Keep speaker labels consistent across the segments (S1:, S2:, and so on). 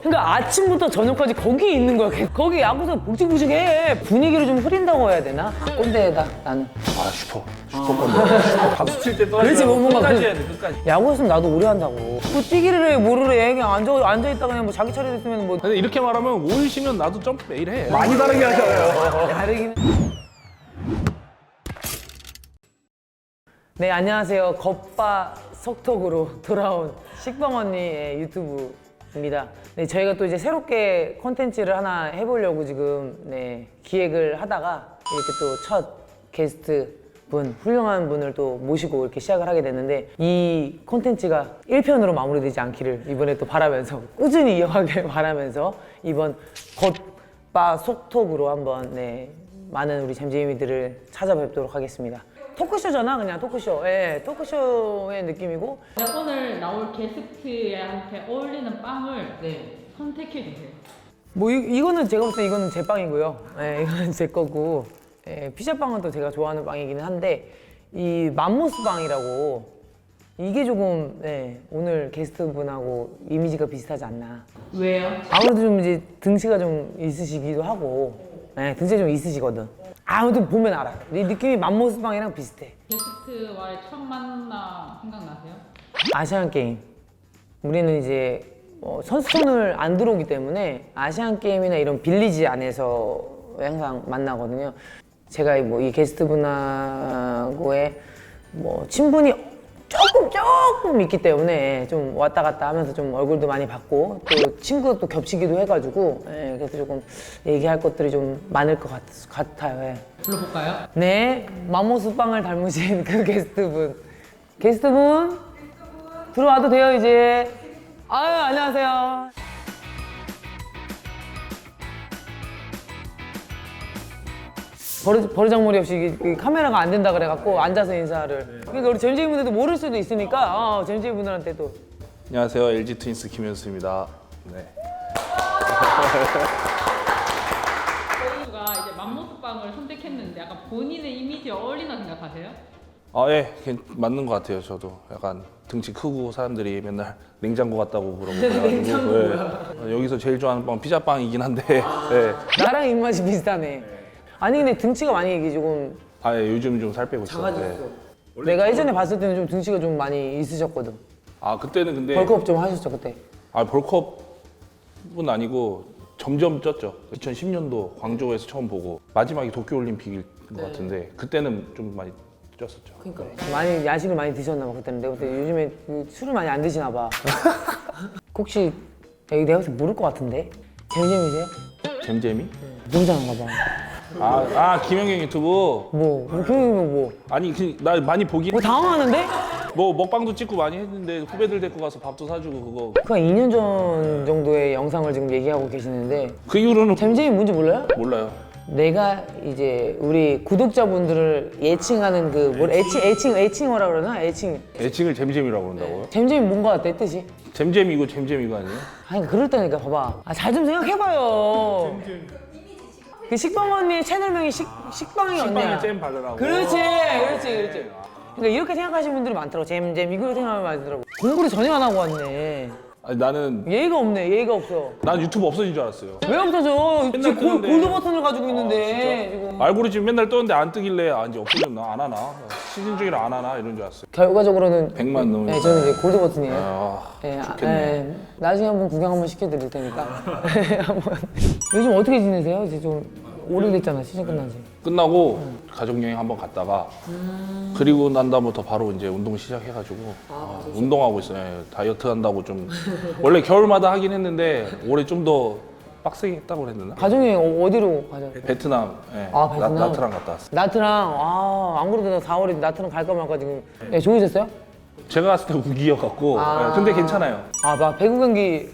S1: 그러니까 아침부터 저녁까지 거기 있는 거야. 거기 야구에서 복직복직해. 분위기를 좀 흐린다고 해야 되나? 꼰대다 나는.
S2: 아 슈퍼 꼰대. 박수 칠 때
S1: 그렇지,
S2: 떨어지면
S1: 뭔가
S2: 끝까지
S1: 그-
S2: 해야 돼 끝까지.
S1: 야구했으면 나도 오래 한다고. 뭐 뛰기를 해, 뭐를 해. 그냥 앉아있다 그냥 뭐 자기 차례 됐으면 뭐.
S2: 근데 이렇게 말하면 5일 쉬면 나도 점프 매일 해. 많이 다르게 하잖아요.
S1: 다르긴. 네, 안녕하세요. 겉바 속톡으로 돌아온 식빵 언니의 유튜브입니다. 네, 저희가 또 이제 새롭게 콘텐츠를 하나 해보려고 지금 기획을 하다가 이렇게 또 첫 게스트 분, 훌륭한 분을 또 모시고 이렇게 시작을 하게 됐는데 이 콘텐츠가 1편으로 마무리되지 않기를 이번에 또 바라면서 꾸준히 이어가길 바라면서 이번 겉바 속톡으로 한번 많은 우리 잼잼이들을 찾아뵙도록 하겠습니다. 토크쇼잖아, 그냥 토크쇼. 예, 토크쇼의 느낌이고.
S3: 오늘 나올 게스트한테 어울리는 빵을 선택해 주세요.
S1: 뭐 이거는 제가 볼 때 이거는 제 빵이고요. 예, 이거는 제 거고. 예, 피자빵은 또 제가 좋아하는 빵이기는 한데 이 맘모스 빵이라고 이게 조금 오늘 게스트분하고 이미지가 비슷하지 않나.
S3: 왜요?
S1: 아무래도 좀 이제 등치가 좀 있으시기도 하고, 등치가 좀 있으시거든. 아무튼 보면 알아. 이 느낌이 맘모스 빵이랑 비슷해.
S3: 게스트와의 첫 만남 생각나세요?
S1: 아시안 게임. 우리는 이제 선수촌을 안 들어오기 때문에 아시안 게임이나 이런 빌리지 안에서 항상 만나거든요. 제가 이 게스트분하고의 친분이 조금 있기 때문에 좀 왔다 갔다 하면서 좀 얼굴도 많이 봤고 또 친구가 또 겹치기도 해가지고 그래서 조금 얘기할 것들이 좀 많을 것 같아요. 예.
S3: 불러볼까요?
S1: 네, 맘모스 빵을 닮으신 그 게스트분. 게스트분 들어와도 돼요 이제. 아유, 안녕하세요. 버르장머리 없이 이 카메라가 안 된다 그래갖고 앉아서 인사를. 그러니까 우리 잼잼이 분들도 모를 수도 있으니까 잼잼이 분들한테 또.
S2: 안녕하세요. LG 트윈스 김현수입니다. 네.
S3: 저희가 이제 맘모스 빵을 선택했는데 약간 본인의 이미지에 어울리나 생각하세요?
S2: 아 예, 맞는 것 같아요. 저도 약간 등치 크고 사람들이 맨날 냉장고 같다고 그러고 그래가지고 여기서 제일 좋아하는 빵 피자빵이긴 한데
S1: 나랑 입맛이 비슷하네. 아니 근데 등치가 많이 조금
S2: 예, 요즘 좀 살 빼고 있어요.
S1: 작아졌어. 내가 예전에 봤을 때는 좀 등치가 좀 많이 있으셨거든.
S2: 아 그때는 근데
S1: 벌크업 좀 하셨죠 그때.
S2: 벌크업은 아니고 점점 쪘죠. 2010년도 광저우에서 처음 보고 마지막이 도쿄올림픽일 것 같은데 그때는 좀 많이 쪘었죠.
S1: 그러니까 많이 야식을 많이 드셨나 봐 그때는. 내가 볼 때 요즘에 술을 많이 안 드시나 봐. 혹시 여기 내가 봤을 때 모를 것 같은데? 잼잼이세요?
S2: 잼잼이?
S1: 농장인가 봐.
S2: 김영경 유튜브.
S1: 뭐
S2: 아니 나 많이 보긴
S1: 당황하는데?
S2: 뭐 먹방도 찍고 많이 했는데 후배들 데리고 가서 밥도 사주고 그거
S1: 그 2년 전 정도의 영상을 지금 얘기하고 계시는데
S2: 그 이후로는
S1: 잼잼이 뭔지 몰라요?
S2: 몰라요.
S1: 내가 이제 우리 구독자분들을 예칭하는 애칭어라 그러나?
S2: 애칭을 잼잼이라고 그런다고요?
S1: 잼잼이 뭔가 같아 뜻이?
S2: 잼잼이고 잼잼이고 아니에요?
S1: 아니 그럴 때니까 봐봐. 잘 좀 생각해봐요. 그 식빵 언니 채널명이 식빵이 언니야.
S2: 식빵에 잼 바르라고.
S1: 그렇지. 그러니까 이렇게 생각하시는 분들이 많더라고. 잼잼 이걸 생각하면 많더라고. 공부를 전혀 안 하고 왔네.
S2: 아니 나는
S1: 예의가 없네. 예의가 없어.
S2: 난 유튜브 없어진 줄 알았어요.
S1: 왜 없어져?
S2: 맨날
S1: 지금
S2: 뜨는데.
S1: 골드 버튼을 가지고 있는데 지금.
S2: 알고리즘 맨날 뜨는데 안 뜨길래 이제 없어졌나 안 하나 시즌 중이라 안 하나 이런 줄 알았어요.
S1: 결과적으로는
S2: 100만 넘으면
S1: 네, 저는 이제 골드 버튼이에요.
S2: 좋겠네.
S1: 나중에 한번 구경 한번 시켜드릴 테니까. 한번. 요즘 어떻게 지내세요? 이제 좀 오래됐잖아 시즌 끝난 지.
S2: 끝나고 가족여행 한번 갔다가 그리고 난 다음부터 바로 이제 운동 시작해가지고 운동하고 있어요. 다이어트 한다고 좀 원래 겨울마다 하긴 했는데 올해 좀 더 빡세게 했다고 그랬나?
S1: 가족여행 어디로 가죠?
S2: 베트남,
S1: 베트남?
S2: 나트랑 갔다 왔어요.
S1: 나트랑 안 그래도 나 4월에 나트랑 갈까 말까 지금. 좋으셨어요?
S2: 제가 갔을 때 우기여갖고 근데 괜찮아요.
S1: 막 배구 경기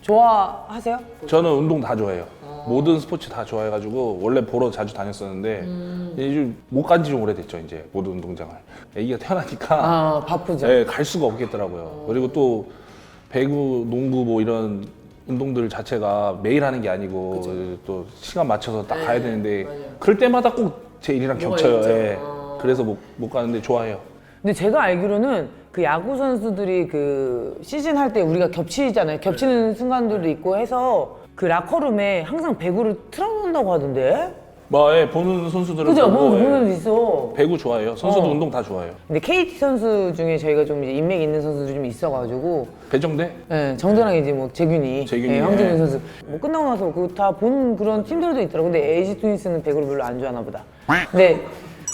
S1: 좋아하세요?
S2: 저는 운동 다 좋아해요. 모든 스포츠 다 좋아해가지고 원래 보러 자주 다녔었는데 이제 못 간 지 좀 오래됐죠. 이제 모든 운동장을 아기가 태어나니까
S1: 바쁘죠.
S2: 갈 수가 없겠더라고요. 그리고 또 배구, 농구 뭐 이런 운동들 자체가 매일 하는 게 아니고 또 시간 맞춰서 딱 가야 되는데 그럴 때마다 꼭 제 일이랑 겹쳐요. 그래서 못 가는데 좋아해요.
S1: 근데 제가 알기로는 그 야구 선수들이 그 시즌 할 때 우리가 겹치잖아요. 겹치는 순간들도 있고 해서 그 라커룸에 항상 배구를 틀어놓는다고 하던데.
S2: 뭐, 예, 보는 선수들은
S1: 그죠?
S2: 보고,
S1: 보는 데 있어.
S2: 배구 좋아해요. 선수도
S1: 어.
S2: 운동 다 좋아해요.
S1: 근데 KT 선수 중에 저희가 좀 이제 인맥 있는 선수들이 좀 있어가지고,
S2: 배정대?
S1: 예, 정대랑 이제 뭐 재균이,
S2: 재균이,
S1: 예, 황재균
S2: 예.
S1: 선수 뭐 끝나고 나서 그 다 본 그런 팀들도 있더라고. 근데 LG 트윈스는 배구를 별로 안 좋아하나 보다. 근데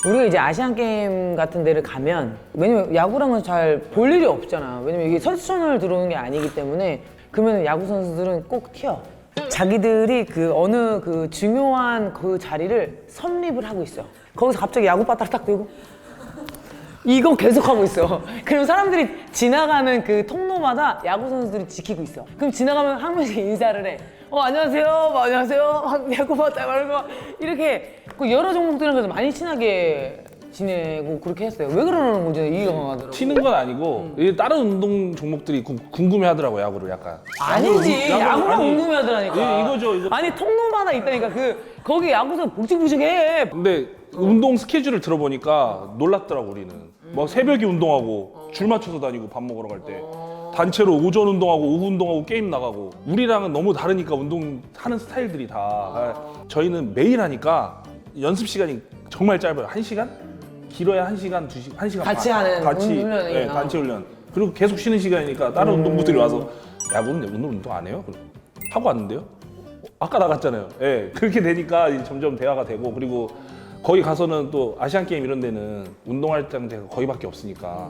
S1: 우리가 이제 아시안 게임 같은 데를 가면 왜냐면 야구랑은 잘 볼 일이 없잖아. 왜냐면 이게 선수촌을 들어오는 게 아니기 때문에 그러면 야구 선수들은 꼭 튀어. 자기들이 그 어느 그 중요한 그 자리를 선립을 하고 있어. 거기서 갑자기 야구 바닥 딱 들고 이거 계속 하고 있어. 그럼 사람들이 지나가는 그 통로마다 야구 선수들이 지키고 있어. 그럼 지나가면 한 명씩 인사를 해. 안녕하세요, 안녕하세요, 야구 바닥 말고 이렇게 그 여러 종목들이랑 많이 친하게 지내고 그렇게 했어요. 왜 그러는 건지 이해가 안 가더라고.
S2: 튀는 건 아니고 이게 다른 운동 종목들이 궁금해하더라고요, 야구를 약간.
S1: 아니지, 야구랑
S2: 아니,
S1: 궁금해하더라니까.
S2: 이거죠, 이거.
S1: 아니 통로마다 있다니까 거기 야구선 복직복직해.
S2: 근데 운동 스케줄을 들어보니까 놀랍더라고 우리는. 막 새벽에 운동하고 줄 맞춰서 다니고 밥 먹으러 갈 때. 단체로 오전 운동하고 오후 운동하고 게임 나가고. 우리랑은 너무 다르니까 운동하는 스타일들이 다. 저희는 매일 하니까 연습 시간이 정말 짧아요. 1시간? 길어야 1시간, 2시간, 1시간
S1: 같이
S2: 반.
S1: 하는 훈련이구나.
S2: 네, 단체 훈련. 그리고 계속 쉬는 시간이니까 다른 운동부들이 와서 야구는 오늘 운동 안 해요? 그럼 하고 왔는데요? 아까 나갔잖아요. 예, 그렇게 되니까 이제 점점 대화가 되고 그리고 거기 가서는 또 아시안 게임 이런 데는 운동할 장대가 거기밖에 없으니까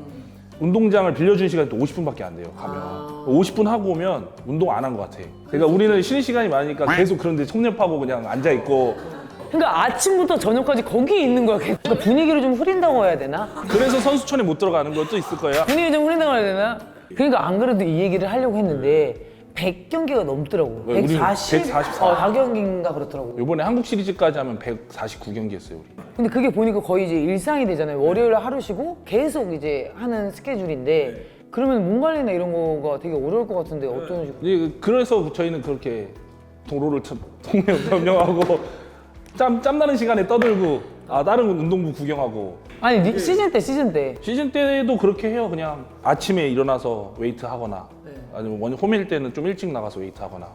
S2: 운동장을 빌려준 시간이 또 50분밖에 안 돼요. 가면 50분 하고 오면 운동 안 한 것 같아. 그러니까 우리는 쉬는 시간이 많으니까 계속 그런데 청렴하고 그냥 앉아 있고.
S1: 그러니까 아침부터 저녁까지 거기 있는 거야. 그러니까 분위기를 좀 흐린다고 해야 되나?
S2: 그래서 선수촌에 못 들어가는 것도 있을 거예요.
S1: 분위기 좀 흐린다고 해야 되나? 그러니까 안 그래도 이 얘기를 하려고 했는데 100경기가 넘더라고.
S2: 네, 우리
S1: 144.
S2: 144.
S1: 4경기인가 그렇더라고.
S2: 이번에 한국 시리즈까지 하면 149경기 했어요, 우리.
S1: 근데 그게 보니까 거의 이제 일상이 되잖아요. 월요일 하루 쉬고 계속 이제 하는 스케줄인데 그러면 몸 관리나 이런 거가 되게 어려울 것 같은데 어떤 식으로?
S2: 이제 그래서 저희는 그렇게 도로를 점령하고 짬나는 시간에 떠들고 다른 운동부 구경하고
S1: 아니 시즌 때
S2: 시즌 때도 그렇게 해요. 그냥 아침에 일어나서 웨이트 하거나 아니면 홈일 때는 좀 일찍 나가서 웨이트 하거나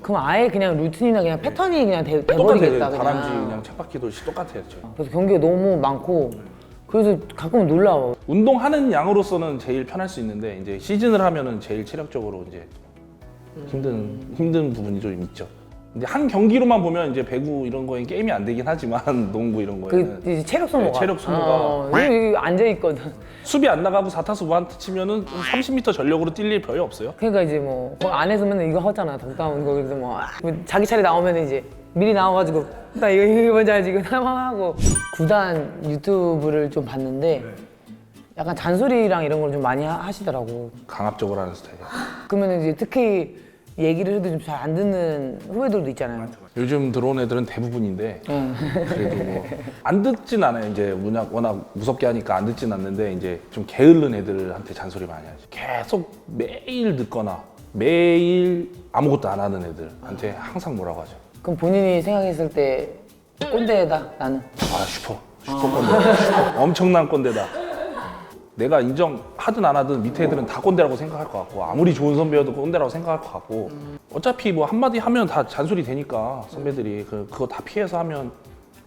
S1: 그럼 아예 그냥 루틴이나 그냥 패턴이 그냥
S2: 똑같아요.
S1: 돼버리겠다
S2: 다람쥐 그냥 쳇바퀴 돌시 똑같아요. 저희.
S1: 그래서 경기가 너무 많고 그래서 가끔은 놀라워.
S2: 운동하는 양으로서는 제일 편할 수 있는데 이제 시즌을 하면은 제일 체력적으로 이제 힘든 부분이 좀 있죠. 근데 한 경기로만 보면 이제 배구 이런 거엔 게임이 안 되긴 하지만 농구 이런 거에는
S1: 그 이제 체력 소모가.
S2: 네, 체력 소모가.
S1: 여기 앉아 있거든.
S2: 수비 안 나가고 4타수 무한타 치면은 30m 전력으로 뛸 일 별로 없어요.
S1: 그러니까 이제 뭐 거기 안에서 맨날 이거 하잖아. 덕다운 거기서 뭐 자기 차례 나오면 이제 미리 나와가지고 나 이거 뭔지 알지 이거 하고 구단 유튜브를 좀 봤는데 약간 잔소리랑 이런 걸 좀 많이 하시더라고.
S2: 강압적으로 하는 스타일이야.
S1: 그러면 이제 특히 얘기를 해도 좀 잘 안 듣는 후배들도 있잖아요.
S2: 요즘 들어온 애들은 대부분인데 그래도 뭐 안 듣진 않아요. 이제 워낙 무섭게 하니까 안 듣진 않는데 이제 좀 게으른 애들한테 잔소리 많이 하죠. 계속 매일 듣거나 매일 아무것도 안 하는 애들한테 항상 뭐라고 하죠.
S1: 그럼 본인이 생각했을 때 꼰대다 나는.
S2: 슈퍼 꼰대. 엄청난 꼰대다. 내가 인정하든 안 하든 밑에 애들은 다 꼰대라고 생각할 것 같고 아무리 좋은 선배여도 꼰대라고 생각할 것 같고 어차피 뭐 한마디 하면 다 잔소리 되니까 선배들이 그거 다 피해서 하면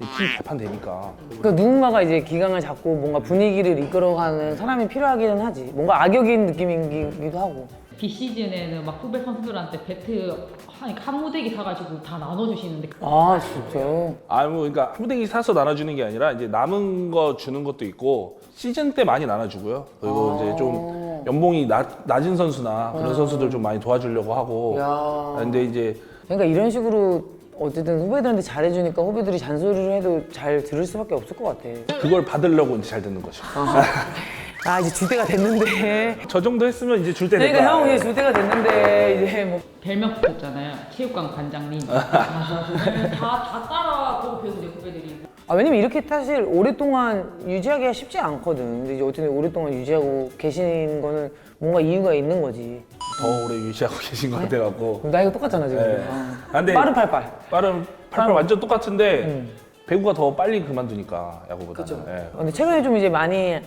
S2: 팀 개판 되니까.
S1: 그러니까 누군가가 이제 기강을 잡고 뭔가 분위기를 이끌어가는 사람이 필요하기는 하지. 뭔가 악역인 느낌이기도 하고.
S3: 비시즌에는 막 후배 선수들한테 배트 한 무대기 사가지고 다 나눠주시는데
S1: 아 진짜?
S2: 뭐 그러니까 한 무대기 사서 나눠주는 게 아니라 이제 남은 거 주는 것도 있고 시즌 때 많이 나눠주고요. 그리고 이제 좀 연봉이 낮은 선수나 그런 선수들 좀 많이 도와주려고 하고.
S1: 야.
S2: 근데 이제
S1: 그러니까 이런 식으로 어쨌든 후배들한테 잘해주니까 후배들이 잔소리를 해도 잘 들을 수밖에 없을 것 같아.
S2: 그걸 받으려고 이제 잘 듣는 거죠.
S1: 아 이제 줄 때가 됐는데.
S2: 저 정도 했으면 이제 줄 때 됐다.
S1: 그러니까 형 이제 줄 때가 됐는데 이제 뭐.
S3: 별명 붙었잖아요. 체육관 관장님. 다 따라보고 배우죠 후배들이.
S1: 아 왜냐면 이렇게 사실 오랫동안 유지하기가 쉽지 않거든. 근데 이제 어쨌든 오랫동안 유지하고 계신 거는 뭔가 이유가 있는 거지.
S2: 더 오래 유지하고 계신 것 같아갖고.
S1: 나이가 똑같잖아 지금.
S2: 네. 근데
S1: 빠른 팔팔.
S2: 빠른 팔팔 완전 똑같은데 배구가 더 빨리 그만두니까 야구보다는.
S1: 그죠.
S2: 예.
S1: 근데 최근에 좀 이제 많이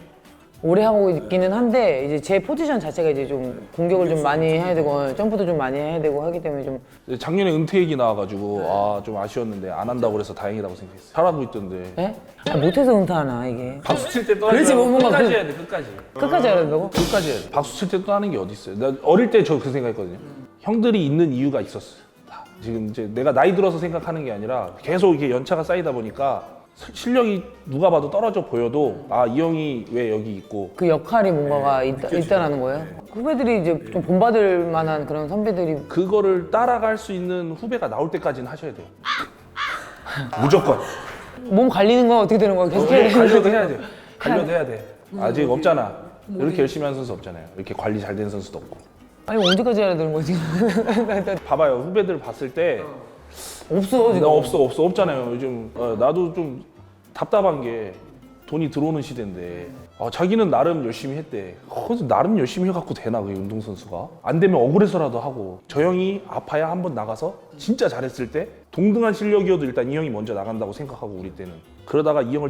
S1: 오래 하고 있기는 한데 이제 제 포지션 자체가 이제 좀 공격을 좀 많이 해야 되고 점프도 좀 많이 해야 되고 하기 때문에 좀
S2: 작년에 은퇴 얘기 나와가지고 아 좀 아쉬웠는데 안 한다고 그래서 다행이라고 생각했어요. 잘하고 있던데.
S1: 예? 아, 못해서 은퇴하나 이게
S2: 박수 칠 때 떠나지
S1: 그렇지,
S2: 말고
S1: 뭐 뭔가
S2: 끝까지
S1: 그-
S2: 해야 돼. 끝까지.
S1: 끝까지 해야 된다고?
S2: 끝까지 해야 돼. 박수 칠 때 떠나는 게 어디 있어요? 나 어릴 때 저 그 생각했거든요. 형들이 있는 이유가 있었어. 다. 지금 이제 내가 나이 들어서 생각하는 게 아니라 계속 이렇게 연차가 쌓이다 보니까 실력이 누가 봐도 떨어져 보여도 아 이 형이 왜 여기 있고
S1: 그 역할이 뭔가가 있다라는 거예요? 후배들이 이제 좀 본받을 만한 그런 선배들이
S2: 그거를 따라갈 수 있는 후배가 나올 때까지는 하셔야 돼요. 무조건.
S1: 몸 관리는 건 어떻게 되는 거야? 계속 해야 되는
S2: 관리도
S1: 거야?
S2: 해야 돼. 관리도 해야 돼. 아직 없잖아. 이렇게 열심히 하는 선수 없잖아요. 이렇게 관리 잘 되는 선수도 없고.
S1: 아니 언제까지 해야 되는 거지?
S2: 봐봐요. 후배들 봤을 때
S1: 없어 지금.
S2: 나 없잖아요. 요즘 나도 좀 답답한 게 돈이 들어오는 시대인데 자기는 나름 열심히 했대. 나름 열심히 해갖고 되나 그게 운동선수가? 안 되면 억울해서라도 하고 저 형이 아파야 한번 나가서 진짜 잘했을 때 동등한 실력이어도 일단 이 형이 먼저 나간다고 생각하고 우리 때는 그러다가 이 형을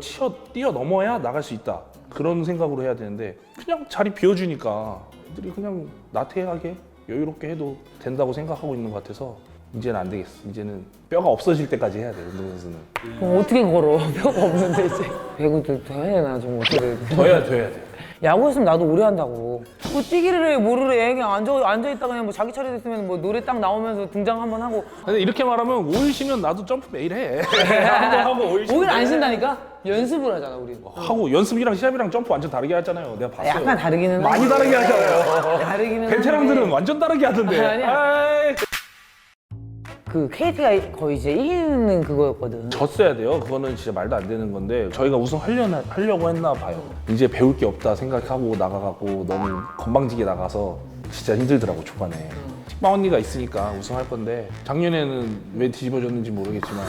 S2: 뛰어넘어야 나갈 수 있다 그런 생각으로 해야 되는데 그냥 자리 비워주니까 애들이 그냥 나태하게 여유롭게 해도 된다고 생각하고 있는 것 같아서 이제는 안 되겠어. 이제는 뼈가 없어질 때까지 해야 돼 운동선수는.
S1: 그럼 어떻게 걸어? 뼈가 없는데 이제 배구도 더 해야 되나 좀 어떻게 돼?
S2: 더 해야 돼.
S1: 야구했으면 나도 오래 한다고. 뭐 뛰기를 해 뭐를 해 그냥 앉아 있다 그냥 뭐 자기 차례 됐으면 뭐 노래 딱 나오면서 등장 한번 하고
S2: 근데 이렇게 말하면 5일 쉬면 나도 점프 매일 해. 한번 하고 5일 쉬면
S1: 오히려 안 쉰다니까? 연습을 하잖아 우리.
S2: 하고 연습이랑 시합이랑 점프 완전 다르게 하잖아요. 내가 봤어요.
S1: 약간 다르기는
S2: 많이
S1: 한데.
S2: 다르게 하잖아요.
S1: 다르기는
S2: 베테랑들은
S1: 한데.
S2: 완전 다르게 하던데.
S1: 아니야.
S2: 아이.
S1: 그 KT가 거의 이제 이기는 그거였거든.
S2: 졌어야 돼요. 그거는 진짜 말도 안 되는 건데 저희가 우승하려고 했나 봐요. 이제 배울 게 없다 생각하고 나가갖고 너무 건방지게 나가서 진짜 힘들더라고 초반에. 식빵 언니가 있으니까 우승할 건데 작년에는 왜 뒤집어졌는지 모르겠지만